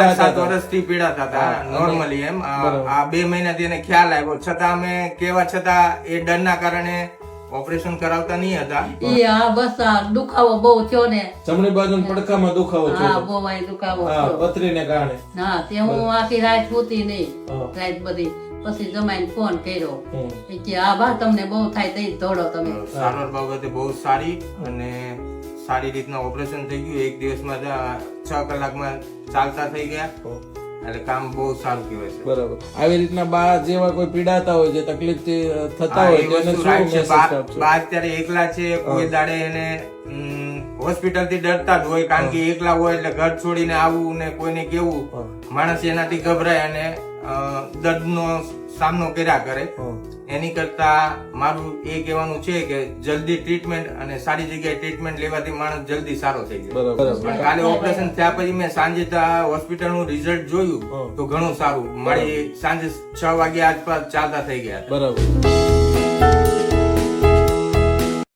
5-7 વર્ષથી પીડાતા હતા નોર્મલી એમ. આ 2 મહિનાથી એને ખ્યાલ આવ્યો, છતાં અમે કેવા છતાં એ ડરના કારણે ઓપરેશન કરાવતા નહીં હતા. હા બસ આ દુખાવો બહુ થયો ને, જમણી બાજુ પડખામાં દુખાવો હા થયો. બહુ આ દુખાવો હા, થયો. પથરીને કારણે. હા તે હું આખી રાત સૂતી નહીં, હા. રાત બધી. પછી જમાઈને ફોન કર્યો હમ. એ કે આ બા તમને બહુ થાય તઈ દોડો તમે. સારવાર બાબતે બહુ સારી અને સારી રીતના ઓપરેશન થઈ ગયું. 1 દિવસમાં 6 કલાકમાં ચાલતા થઈ ગયા. એટલે કામ બહુ સારું કહેવાય છે. બરાબર. આવી રીતના બા જેવા કોઈ પીડાતા હોય, જે તકલીફ થતા હા, હોય, એ તેને વસ્તુ શું right છે. મેસેજ આપશો? બા અત્યારે એકલા છે, કોઈ દાડે એને હોસ્પિટલ થી ડરતા જ હોય, કારણ કે એકલા હોય એટલે ઘર છોડીને આવવું ને કોઈને કેવું, માણસ એનાથી ગભરાય અને દર્દનો સામનો કર્યા કરે. એની કરતા મારું એ કહેવાનું છે કે જલ્દી ટ્રીટમેન્ટ અને સારી જગ્યાએ ટ્રીટમેન્ટ લેવાથી માણસ જલ્દી સારો થઈ જાય. બરાબર. પણ કાલે ઓપરેશન થયા પછી મેં સાંજે હોસ્પિટલ નું રિઝલ્ટ જોયું તો ઘણું સારું. મારી સાંજે 6 વાગ્યા આસપાસ ચાલતા થઈ ગયા. બરાબર.